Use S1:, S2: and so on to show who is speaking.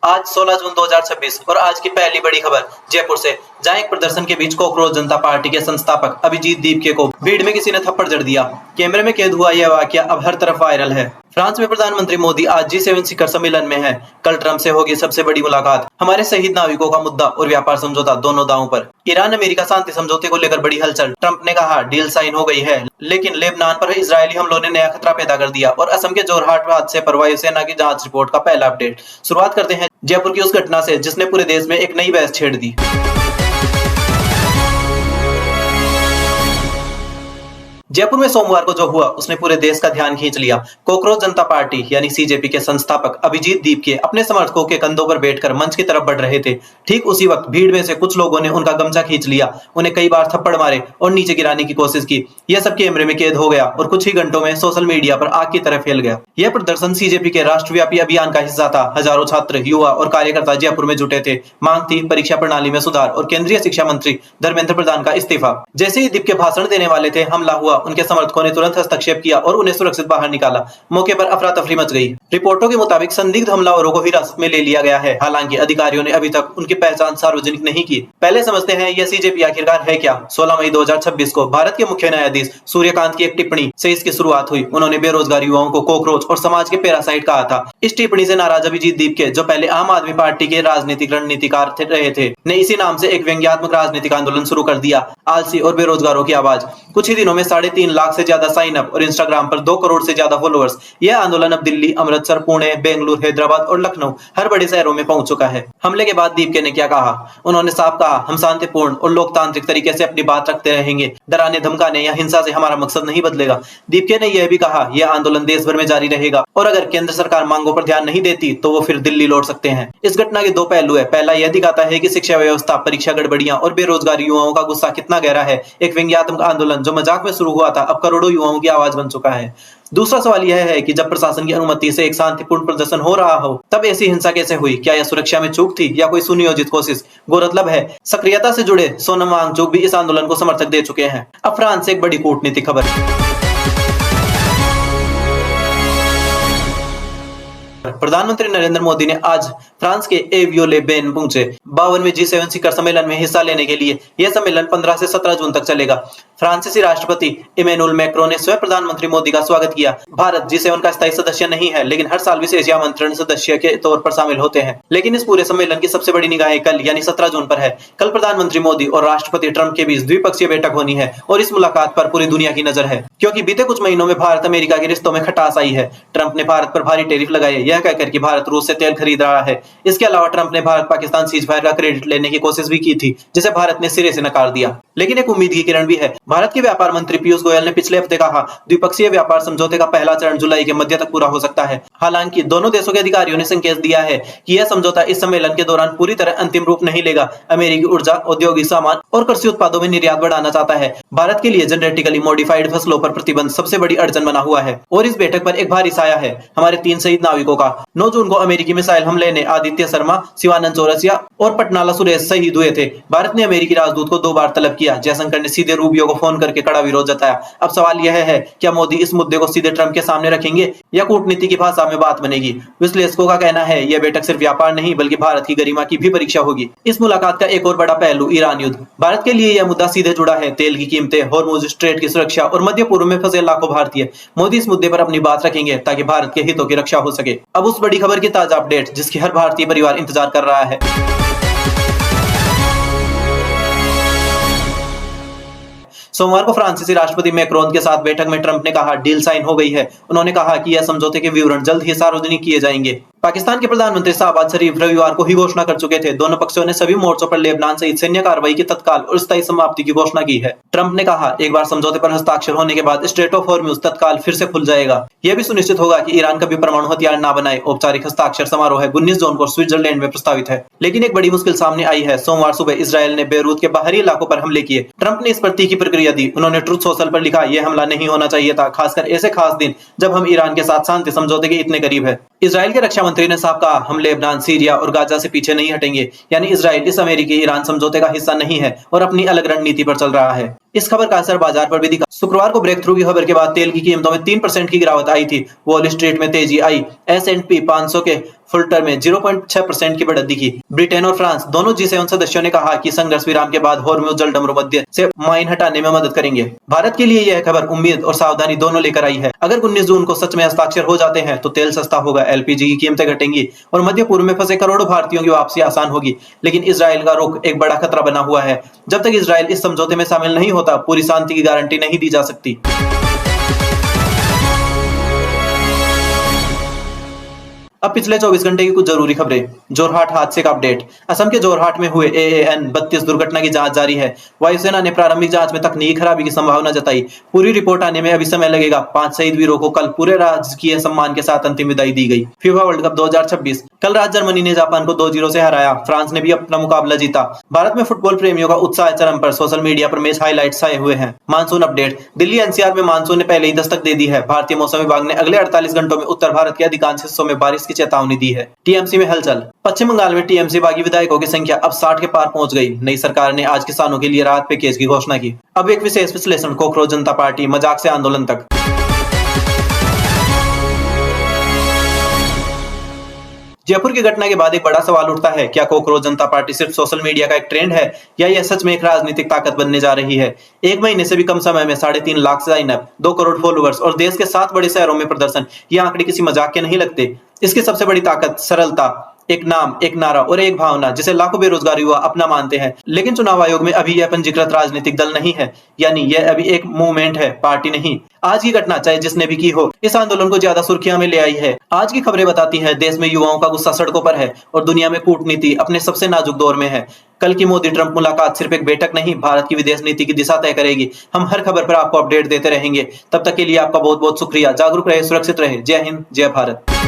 S1: आज 16 जून 2026 और आज की पहली बड़ी खबर जयपुर से, जहां एक प्रदर्शन के बीच कॉकरोच जनता पार्टी के संस्थापक अभिजीत दीपके को भीड़ में किसी ने थप्पड़ जड़ दिया। कैमरे में कैद हुआ यह वाकया अब हर तरफ वायरल है। फ्रांस में प्रधानमंत्री मोदी आज G7 शिखर सम्मेलन में है। कल ट्रंप से होगी सबसे बड़ी मुलाकात। हमारे शहीद नाविकों का मुद्दा और व्यापार समझौता दोनों दांवों पर। ईरान अमेरिका शांति समझौते को लेकर बड़ी हलचल। ट्रंप ने कहा डील साइन हो गई है, लेकिन लेबनान पर इजरायली हमलों ने नया खतरा पैदा कर दिया। और असम के जोरहाट हादसे पर वायुसेना की जांच रिपोर्ट का पहला अपडेट। शुरुआत करते हैं जयपुर की उस घटना से जिसने पूरे देश में एक नई बहस छेड़ दी। जयपुर में सोमवार को जो हुआ उसने पूरे देश का ध्यान खींच लिया। कॉकरोच जनता पार्टी यानी सीजेपी के संस्थापक अभिजीत दीपके अपने समर्थकों के कंधों पर बैठकर मंच की तरफ बढ़ रहे थे। ठीक उसी वक्त भीड़ में से कुछ लोगों ने उनका गमछा खींच लिया, उन्हें कई बार थप्पड़ मारे और नीचे गिराने की कोशिश की। यह सब कैमरे में कैद हो गया और कुछ ही घंटों में सोशल मीडिया पर आग की तरह फैल गया। यह प्रदर्शन सीजेपी के राष्ट्रव्यापी अभियान का हिस्सा था। हजारों छात्र, युवा और कार्यकर्ता जयपुर में जुटे थे। मांग थी परीक्षा प्रणाली में सुधार और केंद्रीय शिक्षा मंत्री धर्मेंद्र प्रधान का इस्तीफा। जैसे ही दीपके भाषण देने वाले थे, हमला हुआ। उनके समर्थकों ने तुरंत हस्तक्षेप किया और उन्हें सुरक्षित बाहर निकाला। मौके पर अफरा तफरी मच गई। रिपोर्टों के मुताबिक संदिग्ध हमलावरों को हिरासत में ले लिया गया है। हालांकि अधिकारियों ने अभी तक उनकी पहचान सार्वजनिक नहीं की। पहले समझते हैं यह सीजेपी आखिरकार है क्या। 16 मई 2026 को भारत के मुख्य न्यायाधीश सूर्यकांत की एक टिप्पणी से इसकी शुरुआत हुई। उन्होंने बेरोजगार युवाओं को कॉकरोच और समाज के पैरासाइट कहा था। इस टिप्पणी से नाराज अभिजीत दीपके, जो पहले आम आदमी पार्टी के राजनीतिक रणनीतिकार रहे थे, ने इसी नाम से एक व्यंग्यात्मक राजनीतिक आंदोलन शुरू कर दिया। आलसी और बेरोजगारों की आवाज। कुछ ही दिनों में 3.5 लाख से ज्यादा साइन अप और इंस्टाग्राम पर 2 करोड़ से ज्यादा फॉलोअर्स। यह आंदोलन अब दिल्ली, अमृतसर, पुणे, बेंगलुरु, हैदराबाद और लखनऊ हर बड़े शहरों में पहुंच चुका है। हमले के बाद दीपके ने क्या कहा? उन्होंने साफ कहा, हम शांतिपूर्ण और लोकतांत्रिक तरीके से अपनी बात रखते रहेंगे। डराने, धमकाने या हिंसा से हमारा मकसद नहीं बदलेगा। दीपके ने यह भी कहा, यह आंदोलन देश भर में जारी रहेगा और अगर केंद्र सरकार मांगों पर ध्यान नहीं देती तो वो फिर दिल्ली लौट सकते हैं। इस घटना के 2 पहलू है। पहला यह दिखाता है कि शिक्षा व्यवस्था, परीक्षा गड़बड़ियां और बेरोजगार युवाओं का गुस्सा कितना गहरा है। एक व्यंग्यात्मक आंदोलन जो मजाक में शुरू हुआ था, अब करोड़ों युवाओं की आवाज बन चुका है। दूसरा सवाल यह है कि जब प्रशासन की अनुमति से एक शांतिपूर्ण प्रदर्शन हो रहा हो, तब ऐसी हिंसा कैसे हुई? क्या यह सुरक्षा में चूक थी या कोई सुनियोजित कोशिश? गौरतलब है, सक्रियता से जुड़े सोनम वांगचुक भी इस आंदोलन को समर्थक दे चुके हैं। अब फ्रांस से एक बड़ी कूटनीतिक खबर। प्रधानमंत्री नरेंद्र मोदी ने आज फ्रांस के एवियो-ले-बेन पहुंचे। 52वें G7 शिखर सम्मेलन में हिस्सा लेने के लिए। यह सम्मेलन 15 से 17 जून तक चलेगा। फ्रांसीसी राष्ट्रपति इमैनुअल मैक्रों ने स्वयं प्रधानमंत्री मोदी का स्वागत किया। भारत G7 का स्थायी सदस्य नहीं है, लेकिन हर साल विशेष आमंत्रण सदस्य के तौर पर शामिल होते हैं। लेकिन इस पूरे सम्मेलन की सबसे बड़ी निगाहें कल यानी 17 जून पर है। कल प्रधानमंत्री मोदी और राष्ट्रपति ट्रंप के बीच द्विपक्षीय बैठक होनी है और इस मुलाकात पर पूरी दुनिया की नजर है, क्योंकि बीते कुछ महीनों में भारत अमेरिका के रिश्तों में खटास आई है। ट्रंप ने भारत पर भारी टैरिफ लगाए, यह कहकर कि भारत रूस से तेल खरीद रहा है। इसके अलावा ट्रंप ने भारत पाकिस्तान सीजफायर का क्रेडिट लेने की कोशिश भी की थी, जिसे भारत ने सिरे से नकार दिया। लेकिन एक उम्मीद की किरण भी है। भारत के व्यापार मंत्री पीयूष गोयल ने पिछले हफ्ते कहा, द्विपक्षीय व्यापार समझौते का पहला चरण जुलाई के मध्य तक पूरा हो सकता है। हालांकि दोनों देशों के अधिकारियों ने संकेत दिया है कि यह समझौता इस सम्मेलन के दौरान पूरी तरह अंतिम रूप नहीं लेगा। अमेरिकी ऊर्जा, औद्योगिक सामान और कृषि उत्पादों में निर्यात बढ़ाना चाहता है। भारत के लिए जेनेटिकली मॉडिफाइड फसलों पर प्रतिबंध सबसे बड़ी अड़चन बना हुआ है। और इस बैठक पर एक भारी साया है हमारे 3 शहीद नाविकों का। 9 जून को अमेरिकी मिसाइल हमले ने आदित्य शर्मा, शिवानंद चौरसिया और पटनाला सुरेश शहीद हुए थे। भारत ने अमेरिकी राजदूत को 2 बार तलब किया। जयशंकर ने सीधे रूबियो को फोन करके कड़ा विरोध जताया। अब सवाल यह है, क्या मोदी इस मुद्दे को सीधे ट्रंप के सामने रखेंगे या कूटनीति की भाषा में बात बनेगी? विश्लेषकों का कहना है यह बैठक सिर्फ व्यापार नहीं बल्कि भारत की गरिमा की भी परीक्षा होगी। इस मुलाकात का एक और बड़ा पहलू ईरान युद्ध। भारत के लिए यह मुद्दा सीधे जुड़ा है। तेल की कीमतें, हॉर्मुज स्ट्रेट की सुरक्षा और मध्य पूर्व में फंसे लाखों भारतीय। मोदी इस मुद्दे पर अपनी बात रखेंगे ताकि भारत के हितों की रक्षा हो सके। अब उस बड़ी खबर की ताजा अपडेट जिसकी हर भारतीय परिवार इंतजार कर रहा है। सोमवार को फ्रांसीसी राष्ट्रपति मैक्रोन के साथ बैठक में ट्रंप ने कहा डील साइन हो गई है। उन्होंने कहा कि यह समझौते के विवरण जल्द ही सार्वजनिक किए जाएंगे। पाकिस्तान के प्रधानमंत्री शहबाज शरीफ रविवार को ही घोषणा कर चुके थे। दोनों पक्षों ने सभी मोर्चों पर लेबनान सहित सैन्य कार्रवाई की तत्काल और स्थायी समाप्ति की घोषणा की है। ट्रंप ने कहा, एक बार समझौते पर हस्ताक्षर होने के बाद स्ट्रेट ऑफ हॉर्मुज तत्काल फिर से खुल जाएगा। यह भी सुनिश्चित होगा कि ईरान कभी परमाणु हथियार न बनाए। औपचारिक हस्ताक्षर समारोह 19 जून को स्विट्जरलैंड में प्रस्तावित है। लेकिन एक बड़ी मुश्किल सामने आई है। सोमवार सुबह इसराइल ने बेरूत के बाहरी इलाकों पर हमले किए। ट्रंप ने इस पर तीखी प्रतिक्रिया दी। उन्होंने ट्रुथ सोशल पर लिखा, यह हमला नहीं होना चाहिए था, खासकर ऐसे खास दिन जब हम ईरान के साथ शांति समझौते के इतने करीब है। इजराइल के रक्षा मंत्री ने साफ कहा, हम लेबनान, सीरिया और गाजा से पीछे नहीं हटेंगे। यानी इजराइल इस अमेरिकी ईरान समझौते का हिस्सा नहीं है और अपनी अलग रणनीति पर चल रहा है। इस खबर का असर बाजार पर भी दिखा। शुक्रवार को ब्रेक थ्रू की खबर के बाद तेल की कीमतों में 3% की गिरावट आई थी। वॉल स्ट्रीट में तेजी आई। S&P 500 के फुलटर में 0.6% की बढ़त दिखी। ब्रिटेन और फ्रांस दोनों G7 सदस्यों ने कहा कि संघर्ष विराम के बाद होर्मुज जलडमरू मध्य से माइन हटाने में मदद करेंगे। भारत के लिए यह खबर उम्मीद और सावधानी दोनों लेकर आई है। अगर 19 जून को सच में हस्ताक्षर हो जाते हैं तो तेल सस्ता होगा, LPG की कीमतें घटेंगी और मध्य पूर्व में फंसे करोड़ों भारतीयों की वापसी आसान होगी। लेकिन इजराइल का रुख एक बड़ा खतरा बना हुआ है। जब तक इजराइल इस समझौते में शामिल नहीं होता, पूरी शांति की गारंटी नहीं दी जा सकती। अब पिछले 24 घंटे की कुछ जरूरी खबरें। जोरहाट हादसे का अपडेट। असम के जोरहाट में हुए AAN 32 दुर्घटना की जांच जारी है। वायुसेना ने प्रारंभिक जांच में तकनीकी खराबी की संभावना जताई। पूरी रिपोर्ट आने में अभी समय लगेगा। 5 शहीद वीरों को कल पूरे राजकीय सम्मान के साथ अंतिम विदाई दी गई। FIFA world cup 2026। कल रात जर्मनी ने जापान को 2-0 से हराया। फ्रांस ने भी अपना मुकाबला जीता। भारत में फुटबॉल प्रेमियों का उत्साह चरम पर। सोशल मीडिया पर मैच हाइलाइट्स आए हुए हैं। Monsoon update. दिल्ली NCR में मानसून ने पहले ही दस्तक दे दी है। भारतीय मौसम विभाग ने अगले 48 घंटों में उत्तर भारत के अधिकांश हिस्सों में बारिश की चेतावनी दी है। TMC में हलचल। पश्चिम बंगाल में TMC बागी विधायकों की संख्या अब 60 के पार पहुंच गई। नई सरकार ने आज किसानों के लिए राहत पैकेज की घोषणा की। अब एक विशेष विश्लेषण। कोकरोच जनता पार्टी मजाक से आंदोलन तक। जयपुर की घटना के बाद एक बड़ा सवाल उठता है, क्या कोकरोच जनता पार्टी सिर्फ सोशल मीडिया का एक ट्रेंड है या यह सच में एक राजनीतिक ताकत बनने जा रही है? एक महीने से भी कम समय में 3.5 lakh sign up, 2 crore followers और देश के 7 बड़े शहरों में प्रदर्शन, ये आंकड़े किसी मजाक के नहीं लगते। इसकी सबसे बड़ी ताकत सरलता, एक नाम, एक नारा और एक भावना जिसे लाखों बेरोजगार युवा अपना मानते हैं। लेकिन चुनाव आयोग में अभी यह पंजीकृत राजनीतिक दल नहीं है, यानी यह अभी एक मूवमेंट है, पार्टी नहीं। आज की घटना चाहे जिसने भी की हो, इस आंदोलन को ज्यादा सुर्खियां में ले आई है। आज की खबरें बताती हैं देश में युवाओं का गुस्सा सड़कों पर है और दुनिया में कूटनीति अपने सबसे नाजुक दौर में है। कल की मोदी ट्रंप मुलाकात सिर्फ एक बैठक नहीं, भारत की विदेश नीति की दिशा तय करेगी। हम हर खबर पर आपको अपडेट देते रहेंगे। तब तक के लिए आपका बहुत बहुत शुक्रिया। जागरूक रहे, सुरक्षित रहे। जय हिंद, जय भारत।